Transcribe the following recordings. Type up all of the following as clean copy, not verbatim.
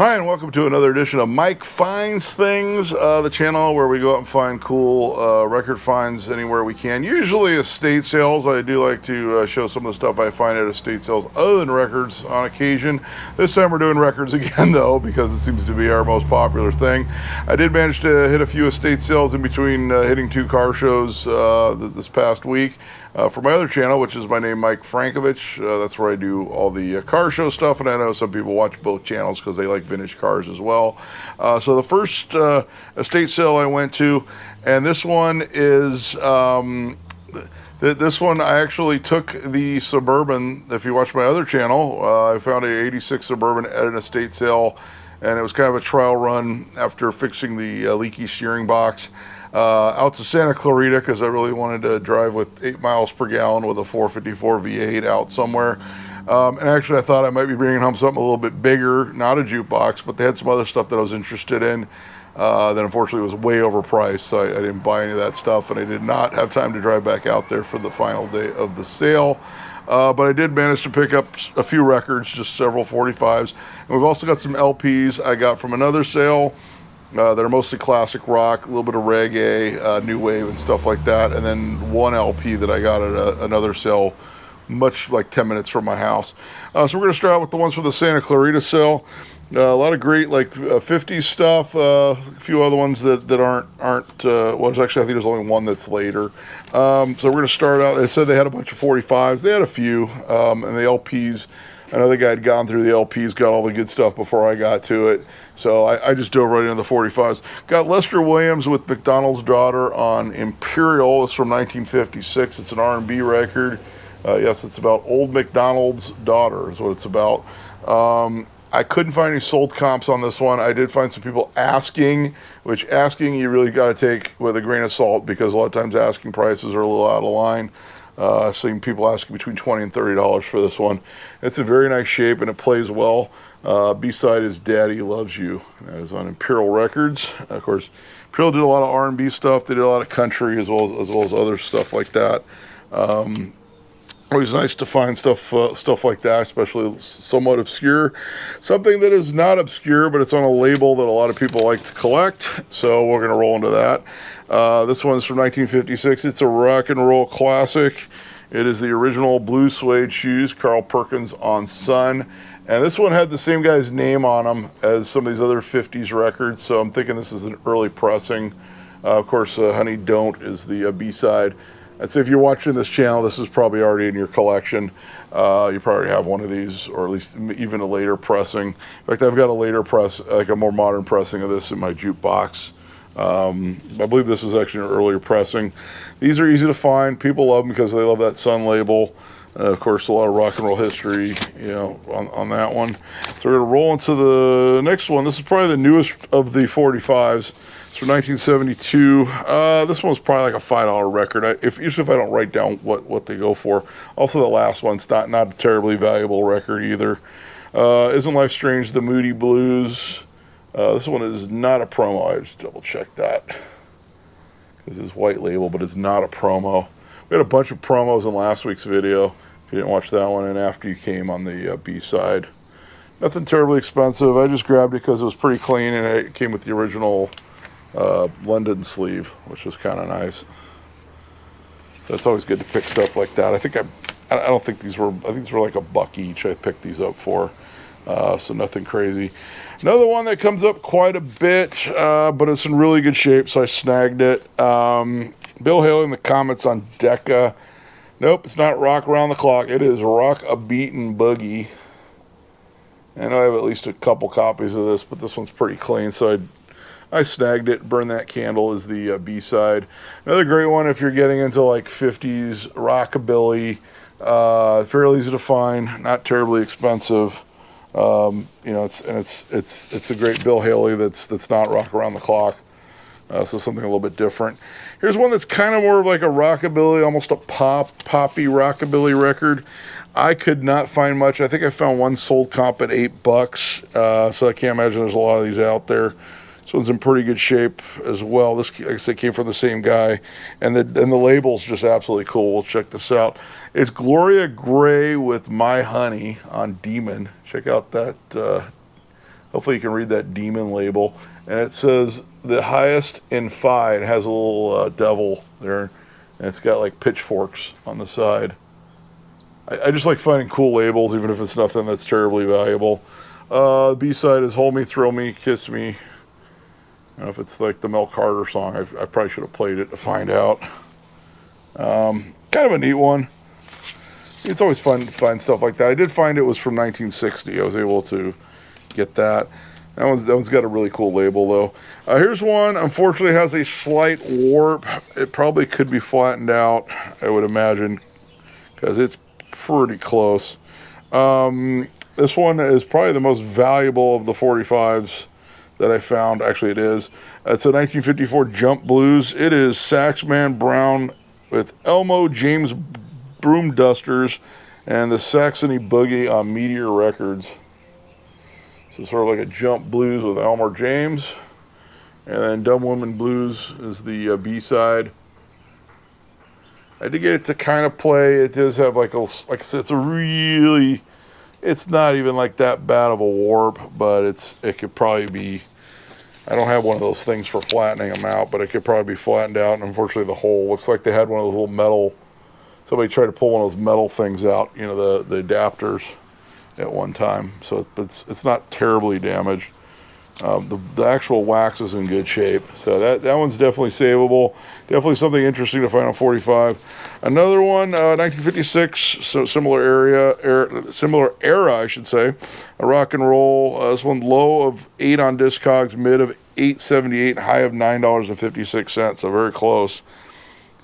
Hi, and welcome to another edition of Mike Finds Things, the channel where we go out and find cool record finds anywhere we can. Usually estate sales. I do like to show some of the stuff I find at estate sales other than records on occasion. This time we're doing records again, though, because it seems to be our most popular thing. I did manage to hit a few estate sales in between hitting two car shows this past week. For my other channel, which is my name, Mike Frankovich, that's where I do all the car show stuff, and I know some people watch both channels because they like vintage cars as well. So the first estate sale I went to, and this one is, this one I actually took the Suburban. If you watch my other channel, I found a 86 Suburban at an estate sale, and it was kind of a trial run after fixing the leaky steering box. Out to Santa Clarita because I really wanted to drive with 8 miles per gallon with a 454 V8 out somewhere. And actually I thought I might be bringing home something a little bit bigger, not a jukebox, but they had some other stuff that I was interested in that unfortunately was way overpriced, so I didn't buy any of that stuff, and I did not have time to drive back out there for the final day of the sale. But I did manage to pick up a few records, just several 45s. And we've also got some LPs I got from another sale. That are mostly classic rock, a little bit of reggae, new wave and stuff like that, and then one LP that I got at another sale, much like 10 minutes from my house. So we're going to start out with the ones for the Santa Clarita sale. A lot of great like 50s stuff, a few other ones that aren't well, actually I think there's only one that's later. So we're going to start out. They said they had a bunch of 45s. They had a few, and the LPs, I know the guy had gone through the LPs, got all the good stuff before I got to it. So I just dove right into the 45s. Got Lester Williams with McDonald's Daughter on Imperial. It's from 1956. It's an R&B record. Yes, it's about old McDonald's daughter is what it's about. I couldn't find any sold comps on this one. I did find some people asking, which asking you really got to take with a grain of salt because a lot of times asking prices are a little out of line. I've seen people asking between $20 and $30 for this one. It's in very nice shape and it plays well. B-side is Daddy Loves You. That is on Imperial Records. Of course, Imperial did a lot of R&B stuff. They did a lot of country as well as other stuff like that. Always nice to find stuff like that, especially somewhat obscure. Something that is not obscure, but it's on a label that a lot of people like to collect. So we're going to roll into that. This one's from 1956. It's a rock and roll classic. It is the original blue suede shoes, Carl Perkins on Sun. And this one had the same guy's name on them as some of these other 50s records, so I'm thinking this is an early pressing. Of course, Honey Don't is the B-side. I'd say if you're watching this channel, this is probably already in your collection. You probably have one of these, or at least even a later pressing. In fact, I've got a later press, like a more modern pressing of this in my jukebox. I believe this is actually an earlier pressing. These are easy to find. People love them because they love that Sun label. Of course, a lot of rock and roll history, you know, on that one. So we're going to roll into the next one. This is probably the newest of the 45s. It's from 1972. This one's probably like a $5 record. Usually if I don't write down what they go for. Also, the last one's not a terribly valuable record either. Isn't Life Strange? The Moody Blues. This one is not a promo. I just double checked that. This is white label, but it's not a promo. We had a bunch of promos in last week's video. If you didn't watch that one, and after you came on the B-side. Nothing terribly expensive. I just grabbed it because it was pretty clean, and it came with the original London sleeve, which was kind of nice. So it's always good to pick stuff like that. I don't think these were. I think these were like $1 each. I picked these up for. So nothing crazy. Another one that comes up quite a bit, but it's in really good shape, so I snagged it. Bill Haley in the comments on Decca. Nope, it's not Rock Around the Clock. It is Rock a Beatin' Boogie. And I have at least a couple copies of this, but this one's pretty clean, so I snagged it. Burn That Candle is the B-side. Another great one if you're getting into like 50s rockabilly. Fairly easy to find, not terribly expensive. You know, it's a great Bill Haley that's not Rock Around the Clock. So something a little bit different. Here's one that's kind of more of like a rockabilly, almost a poppy rockabilly record. I could not find much. I think I found one sold comp at $8. So I can't imagine there's a lot of these out there. This one's in pretty good shape as well. This, like I said, came from the same guy, and the label's just absolutely cool. We'll check this out. It's Gloria Gray with My Honey on Demon. Check out that Hopefully you can read that demon label. And it says the highest in phi. It has a little devil there. And it's got like pitchforks on the side. I just like finding cool labels, even if it's nothing that's terribly valuable. B-side is Hold Me, Thrill Me, Kiss Me. I don't know if it's like the Mel Carter song. I probably should have played it to find out. Kind of a neat one. It's always fun to find stuff like that. I did find it was from 1960. I was able to get that. That one's got a really cool label, though. Here's one. Unfortunately, has a slight warp. It probably could be flattened out, I would imagine, because it's pretty close. This one is probably the most valuable of the 45s that I found. Actually, it is. It's a 1954 Jump Blues. It is Saxman Brown with Elmo James Broom Dusters and the Saxony Boogie on Meteor Records. So sort of like a Jump Blues with Elmer James. And then Dumb Woman Blues is the B-side. I did get it to kind of play. It does have like I said, it's not even like that bad of a warp, but it could probably be, I don't have one of those things for flattening them out, but it could probably be flattened out. And unfortunately the hole looks like they had one of those little metal, somebody tried to pull one of those metal things out, you know, the adapters at one time. So it's not terribly damaged. The actual wax is in good shape, so that one's definitely savable. Definitely something interesting to find on 45. Another one, 1956, so similar era, I should say. A rock and roll. This one low of 8 on Discogs, mid of 8.78, high of $9.56. So very close.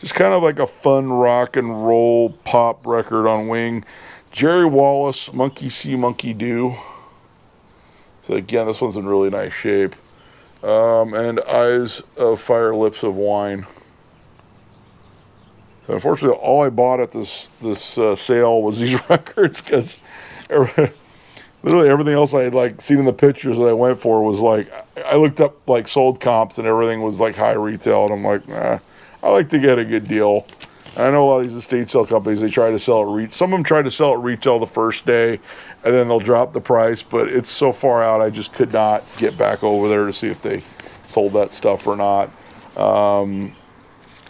Just kind of like a fun rock and roll pop record on Wing. Jerry Wallace, Monkey See, Monkey Do. So again, this one's in really nice shape. And Eyes of Fire, Lips of Wine. So unfortunately, all I bought at this sale was these records, because literally everything else I had like seen in the pictures that I went for was like, I looked up like sold comps and everything was like high retail, and I'm like, nah, I like to get a good deal. I know a lot of these estate sale companies, they try to sell it some of them try to sell it retail the first day, and then they'll drop the price, but it's so far out, I just could not get back over there to see if they sold that stuff or not.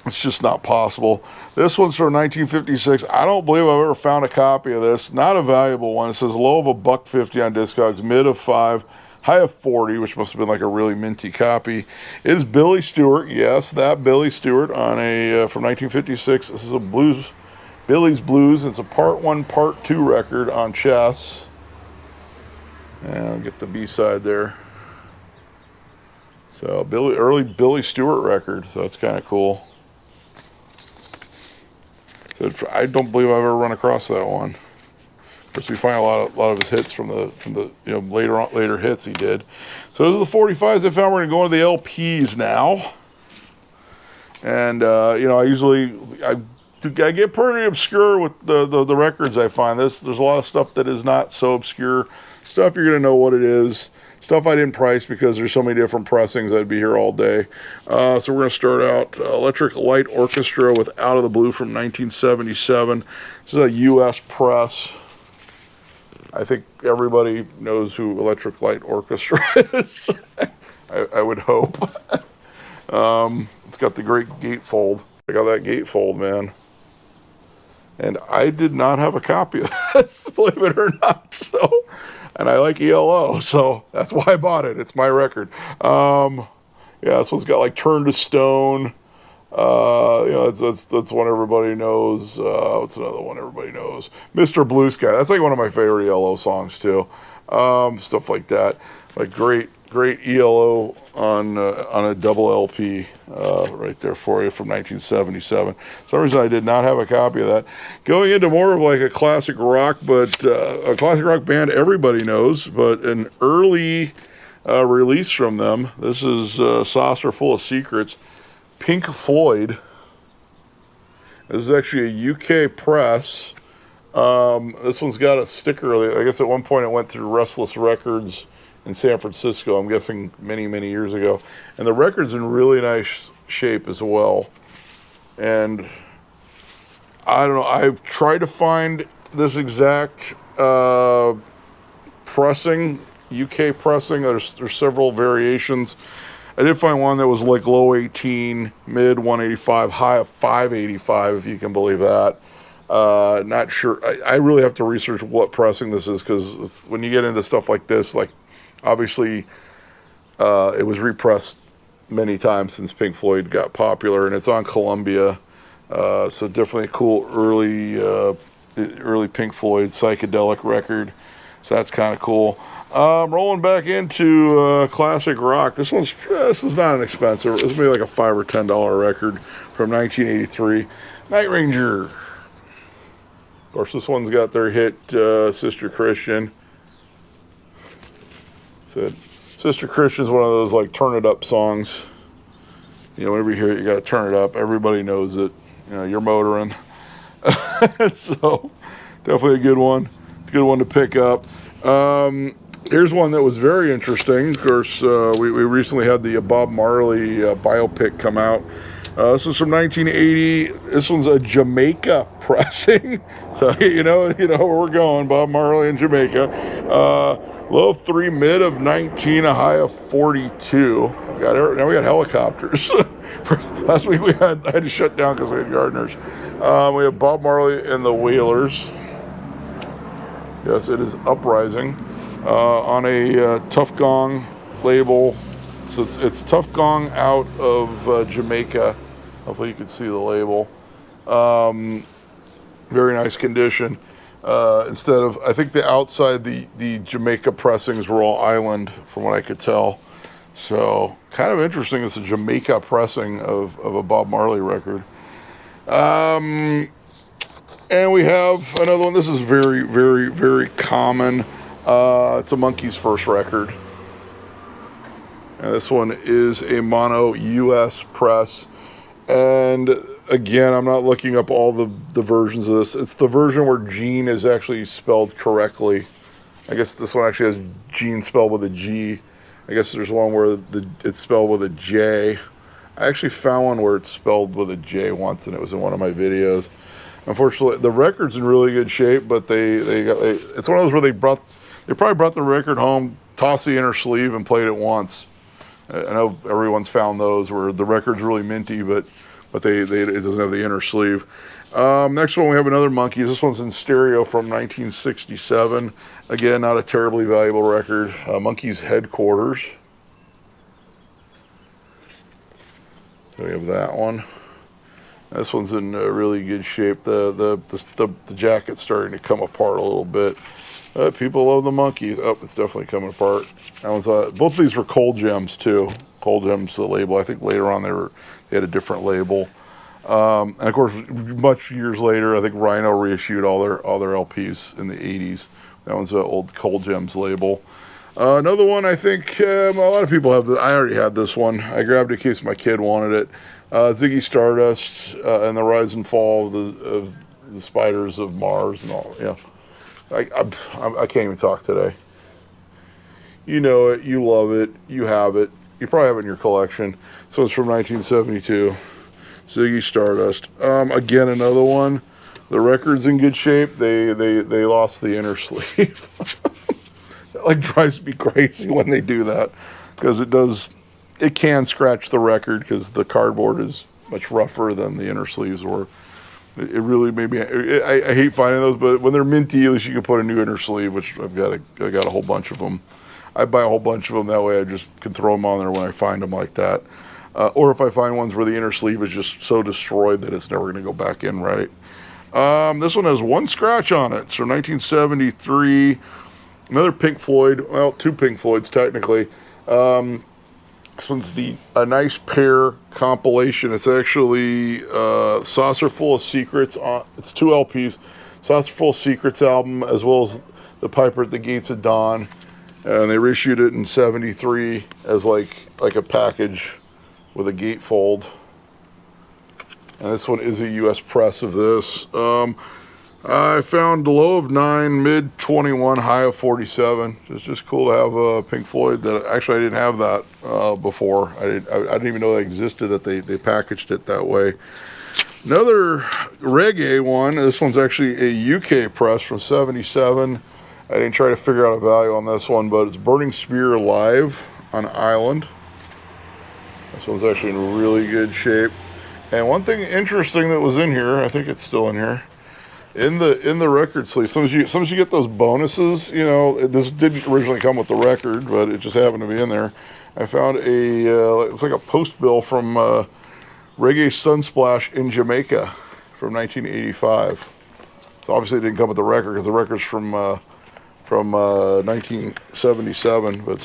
It's just not possible. This one's from 1956. I don't believe I've ever found a copy of this. Not a valuable one. It says low of $1.50 on Discogs, mid of 5, high of 40, which must have been like a really minty copy. It is Billy Stewart. Yes, that Billy Stewart on a from 1956. This is a Billy's Blues. It's a part 1, part 2 record on Chess. And I'll get the B-side there. So early Billy Stewart record. So that's kind of cool. So I don't believe I've ever run across that one. Of course, we find a lot of his hits from the later hits he did. So those are the 45s I found. We're gonna go into the LPs now. And I get pretty obscure with the records I find. There's a lot of stuff that is not so obscure. Stuff you're gonna know what it is. Stuff I didn't price because there's so many different pressings. I'd be here all day. So we're going to start out Electric Light Orchestra with Out of the Blue from 1977. This is a U.S. press. I think everybody knows who Electric Light Orchestra is. I would hope. It's got the great gatefold. I got that gatefold, man. And I did not have a copy of this, believe it or not. So... And I like ELO, so that's why I bought it. It's my record. Yeah, this one's got like Turn to Stone. That's one everybody knows. What's another one everybody knows? Mr. Blue Sky. That's like one of my favorite ELO songs too. Stuff like that. Like great ELO on a double LP right there for you from 1977. For some reason I did not have a copy of that. Going into more of like a classic rock, but a classic rock band everybody knows, but an early release from them. This is Saucer Full of Secrets. Pink Floyd. This is actually a UK press. This one's got a sticker. I guess at one point it went through Restless Records in San Francisco, I'm guessing many, many years ago. And the record's in really nice shape as well. And I don't know, I've tried to find this exact pressing UK pressing. There's several variations. I did find one that was like low 18, mid 185, high of 585, if you can believe that. Not sure. I really have to research what pressing this is, because when you get into stuff like this, like obviously it was repressed many times since Pink Floyd got popular, and it's on Columbia. So definitely a cool early Pink Floyd psychedelic record. So that's kind of cool. Rolling back into classic rock. This is not an expensive. This is maybe like a $5 or $10 record from 1983. Night Ranger. Of course, this one's got their hit Sister Christian. So, Sister Christian is one of those like turn it up songs. You know, whenever you hear it, you got to turn it up. Everybody knows it. You know, you're motoring. So definitely a good one. Good one to pick up. Here's one that was very interesting. Of course, we recently had the Bob Marley biopic come out. This is from 1980. This one's a Jamaica pressing. So you know where we're going. Bob Marley in Jamaica. Low of 3, mid of 19, a high of 42. Now we got helicopters. Last week I had to shut down because we had gardeners. We have Bob Marley and the Wailers. Yes, it is Uprising on a Tough Gong label. So it's Tough Gong out of Jamaica. Hopefully you can see the label. Very nice condition. Instead of, I think the outside, the Jamaica pressings were all island from what I could tell. So kind of interesting. It's a Jamaica pressing of a Bob Marley record. And we have another one. This is very, very, very common. It's a Monkees first record. And this one is a mono US press. And again, I'm not looking up all the versions of this. It's the version where Gene is actually spelled correctly. I guess this one actually has Gene spelled with a G. I guess there's one where it's spelled with a J. I actually found one where it's spelled with a J once, and it was in one of my videos. Unfortunately, the record's in really good shape, but it's one of those where they probably brought the record home, tossed the inner sleeve, and played it once. I know everyone's found those where the record's really minty, but it doesn't have the inner sleeve. Next one, we have another Monkees. This one's in stereo from 1967. Again, not a terribly valuable record. Monkees Headquarters. So we have that one. This one's in really good shape. The jacket's starting to come apart a little bit. People love the Monkees. Oh, it's definitely coming apart. That one's both of these were Cold Gems too. Cold Gems, the label. I think later on they had a different label. And of course, much years later, I think Rhino reissued all their LPs in the 80s. That one's an old Cold Gems label. Another one, I think a lot of people have. I already had this one. I grabbed it in case my kid wanted it. Ziggy Stardust and the Rise and Fall of the Spiders of Mars and all. Yeah, I can't even talk today. You know it. You love it. You have it. You probably have it in your collection. So it's from 1972. Ziggy Stardust. Again, another one. The record's in good shape. They lost the inner sleeve. That like drives me crazy when they do that, because it can scratch the record because the cardboard is much rougher than the inner sleeves were. It really made me. I hate finding those, but when they're minty, at least you can put a new inner sleeve, which I got a whole bunch of them. I buy a whole bunch of them. That way I just can throw them on there when I find them like that. Or if I find ones where the inner sleeve is just so destroyed that it's never going to go back in right. This one has one scratch on it. It's from 1973. Another Pink Floyd. Well, two Pink Floyds technically. This one's a Nice Pair compilation. It's actually Saucer Full of Secrets. It's 2 LPs. Saucer Full of Secrets album, as well as The Piper at the Gates of Dawn. And they reissued it in 73 as like a package with a gatefold. And this one is a US press of this. I found low of 9, mid 21, high of 47. It's just cool to have a Pink Floyd. That actually I didn't have that before. I didn't even know that existed, that they packaged it that way. Another reggae one. This one's actually a UK press from 77. I didn't try to figure out a value on this one, but it's Burning Spear Live on Island. This one's actually in really good shape. And one thing interesting that was in here, I think it's still in here, in the record sleeve. Sometimes you get those bonuses. You know, this didn't originally come with the record, but it just happened to be in there. I found it's like a post bill from Reggae Sunsplash in Jamaica from 1985. So obviously it didn't come with the record because the record's from 1977. But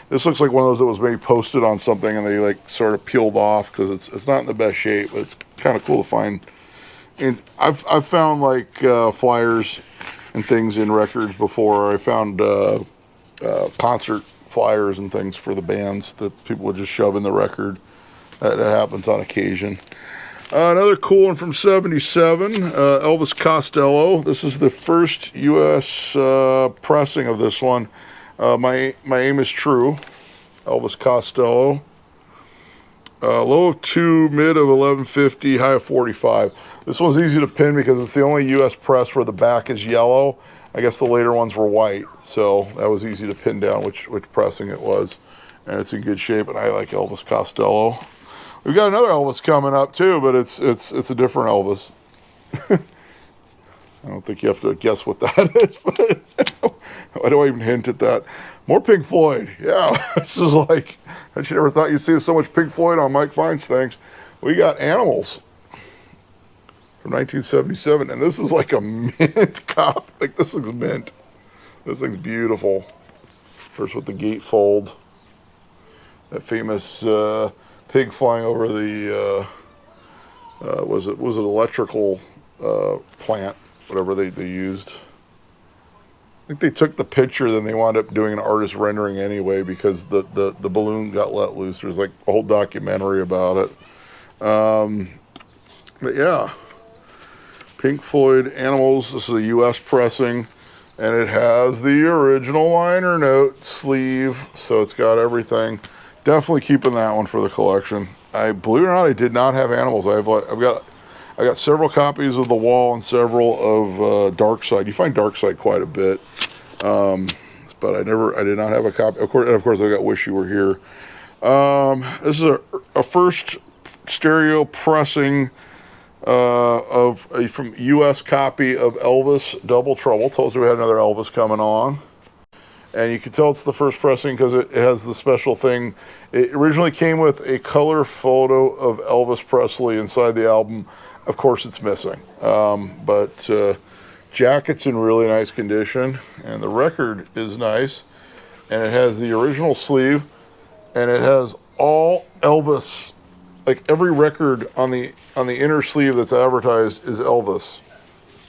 this looks like one of those that was maybe posted on something and they like sort of peeled off because it's not in the best shape, but it's kind of cool to find. And I've found like flyers and things in records before. I found concert flyers and things for the bands that people would just shove in the record. That happens on occasion. Another cool one from '77, Elvis Costello. This is the first U.S. Pressing of this one. My Aim is True, Elvis Costello. Low of 2, mid of 1150, high of 45. This one's easy to pin because it's the only U.S. press where the back is yellow. I guess the later ones were white, so that was easy to pin down which pressing it was. And it's in good shape, and I like Elvis Costello. We've got another Elvis coming up too, but it's a different Elvis. I don't think you have to guess what that is, but why do I even hint at that? More Pink Floyd. Yeah, this is like, I never thought you'd see so much Pink Floyd on Mike Fine's things. We got Animals from 1977, and this is like a mint cop. Like, this looks mint. This thing's beautiful. First with the gatefold. That famous pig flying over the, was it electrical plant, whatever they used. I think they took the picture, then they wound up doing an artist rendering anyway because the balloon got let loose. There's like a whole documentary about it. But yeah, Pink Floyd, Animals. This is a U.S. pressing, and it has the original liner note sleeve, so it's got everything. Definitely keeping that one for the collection. Believe it or not, I did not have Animals. I got several copies of The Wall and several of Dark Side. You find Dark Side quite a bit, but I did not have a copy. Of course, I got Wish You Were Here. This is a first stereo pressing from U.S. copy of Elvis Double Trouble. Told you we had another Elvis coming on. And you can tell it's the first pressing because it has the special thing. It originally came with a color photo of Elvis Presley inside the album. Of course, it's missing. But jacket's in really nice condition, and the record is nice. And it has the original sleeve, and it has all Elvis. Like every record on the inner sleeve that's advertised is Elvis,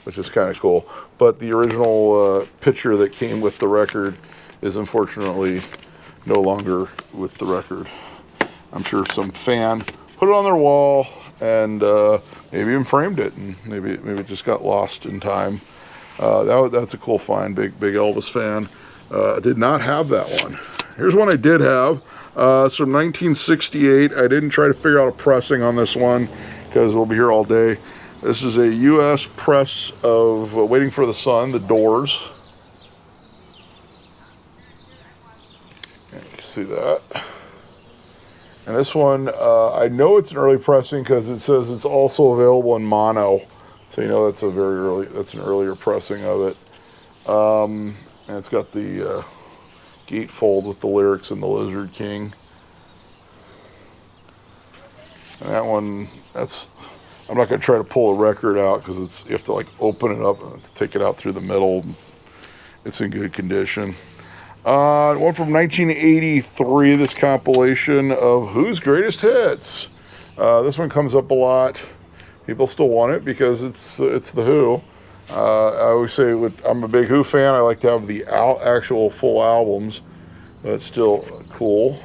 which is kind of cool. But the original picture that came with the record is unfortunately no longer with the record. I'm sure some fan put it on their wall and maybe even framed it, and maybe it just got lost in time. That's a cool find. Big Elvis fan. Did not have that one. Here's one I did have. It's from 1968. I didn't try to figure out a pressing on this one because we'll be here all day. This is a U.S. press of Waiting for the Sun, The Doors. You can see that. And this one, I know it's an early pressing because it says it's also available in mono. So you know that's an earlier pressing of it. And it's got the gatefold with the lyrics and the Lizard King. And that one, I'm not going to try to pull a record out because you have to like open it up and take it out through the middle. It's in good condition. One from 1983, this compilation of Who's Greatest Hits. This one comes up a lot. People still want it because it's the Who. I always say I'm a big Who fan. I like to have the actual full albums, but it's still cool.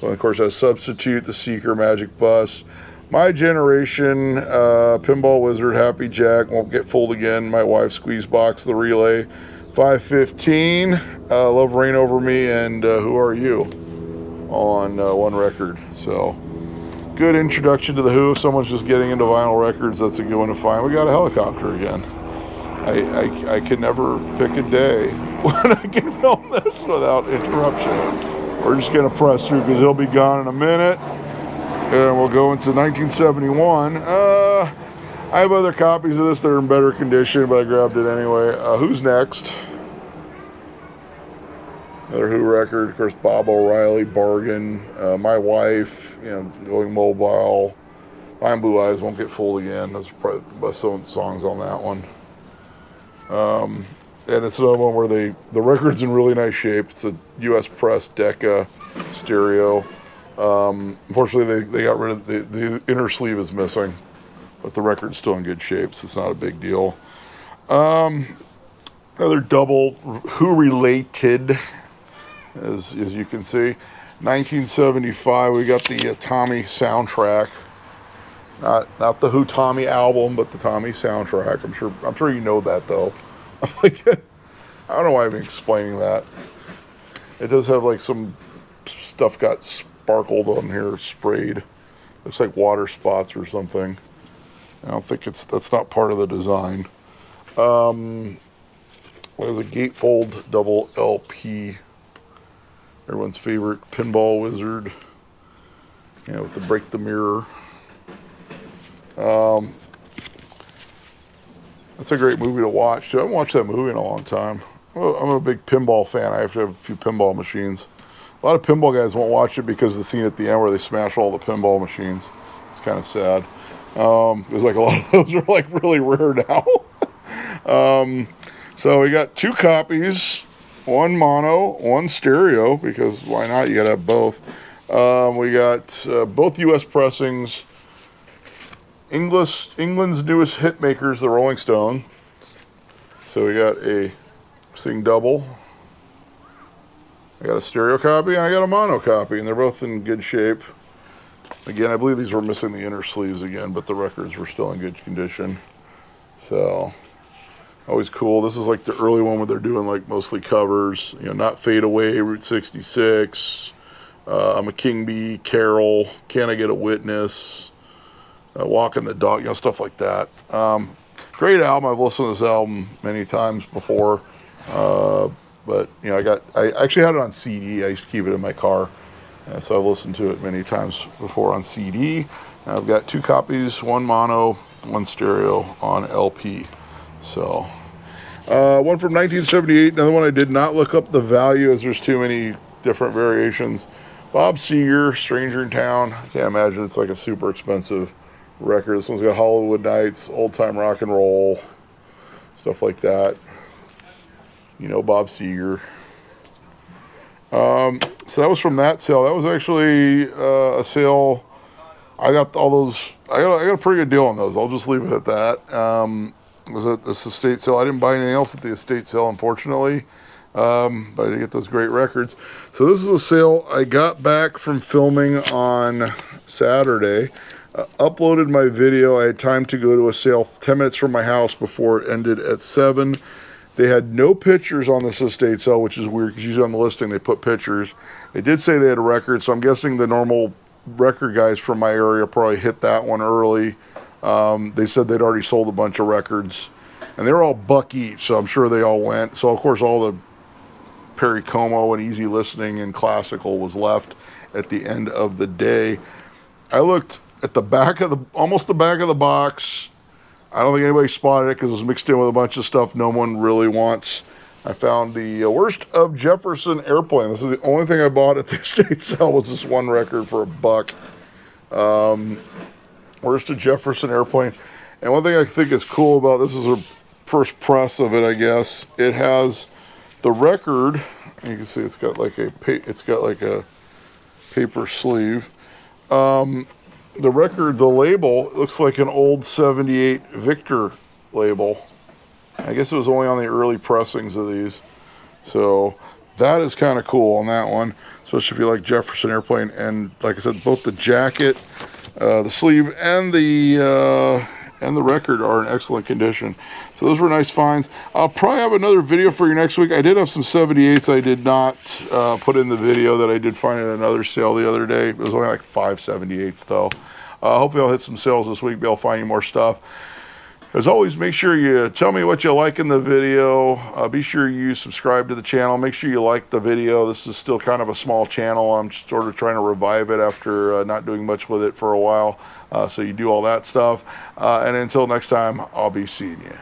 Well, of course, as Substitute, The Seeker, Magic Bus, My Generation, Pinball Wizard, Happy Jack, Won't Get Fooled Again, My Wife, Squeeze Box, The Relay, 515, Love Reign Over Me, and Who Are You, all on one record. So good introduction to the Who. If someone's just getting into vinyl records, that's a good one to find. We got a Helicopter again. I can never pick a day when I can film this without interruption. We're just going to press through because he'll be gone in a minute. And we'll go into 1971. I have other copies of this that are in better condition, but I grabbed it anyway. Who's next? Another Who record, of course, Bob O'Reilly, Bargain, My Wife, Going Mobile. Mine Blue Eyes Won't Get Fooled Again. Those are probably the best songs on that one. And it's another one where the record's in really nice shape. It's a U.S. press Decca stereo. Unfortunately, they got rid of the inner sleeve is missing, but the record's still in good shape, so it's not a big deal. Another double Who related, as you can see, 1975. We got the Tommy soundtrack. Not the Who Tommy album, but the Tommy soundtrack. I'm sure you know that though. Like, I don't know why I'm explaining that. It does have like some stuff got sparkled on here, sprayed. Looks like water spots or something. I don't think that's not part of the design. What is a gatefold double LP? Everyone's favorite pinball wizard. With the break the mirror. That's a great movie to watch too. I haven't watched that movie in a long time. I'm a big pinball fan. I have to have a few pinball machines. A lot of pinball guys won't watch it because of the scene at the end where they smash all the pinball machines. It's kind of sad. There's like a lot of those are like really rare now. So we got 2 copies, 1 mono, 1 stereo, because why not? You gotta have both. We got both U.S. pressings. England's newest hit makers, the Rolling Stones. So we got a Sing double. I got a stereo copy and I got a mono copy, and they're both in good shape. Again, I believe these were missing the inner sleeves again, but the records were still in good condition. So, always cool. This is like the early one where they're doing like mostly covers. Not Fade Away, Route 66, I'm a King Bee, Carol, Can I Get a Witness, Walking the Dog, stuff like that. Great album. I've listened to this album many times before. But I actually had it on CD. I used to keep it in my car. So I've listened to it many times before on CD. I've got 2 copies, 1 mono, 1 stereo on LP. So, one from 1978, another one I did not look up the value as there's too many different variations. Bob Seger, Stranger in Town. I can't imagine it's like a super expensive record. This one's got Hollywood Nights, Old Time Rock and Roll, stuff like that. Bob Seger. So that was from that sale. That was actually a sale. I got all those. I got a pretty good deal on those. I'll just leave it at that. It was at this estate sale. I didn't buy anything else at the estate sale, unfortunately. But I did get those great records. So this is a sale I got back from filming on Saturday. Uploaded my video. I had time to go to a sale 10 minutes from my house before it ended at 7. They had no pictures on this estate sale, which is weird because usually on the listing they put pictures. They did say they had a record, so I'm guessing the normal record guys from my area probably hit that one early. They said they'd already sold a bunch of records, and they were all $1 each, so I'm sure they all went. So, of course, all the Perry Como and Easy Listening and Classical was left at the end of the day. I looked at the back of almost the back of the box. I don't think anybody spotted it because it was mixed in with a bunch of stuff no one really wants. I found the Worst of Jefferson Airplane. This is the only thing I bought at the estate sale was this one record for $1. Worst of Jefferson Airplane. And one thing I think is cool about this is a first press of it, I guess. It has the record. You can see it's got like a paper sleeve. The record, the label, looks like an old 78 Victor label. I guess it was only on the early pressings of these. So that is kind of cool on that one, especially if you like Jefferson Airplane. And like I said, both the jacket, the sleeve, and the record are in excellent condition. So those were nice finds. I'll probably have another video for you next week. I did have some 78s I did not put in the video that I did find at another sale the other day. It was only like 5 78s though. Hopefully I'll hit some sales this week. Be able to find you more stuff. As always, make sure you tell me what you like in the video. Be sure you subscribe to the channel. Make sure you like the video. This is still kind of a small channel. I'm sort of trying to revive it after not doing much with it for a while. So you do all that stuff. And until next time, I'll be seeing you.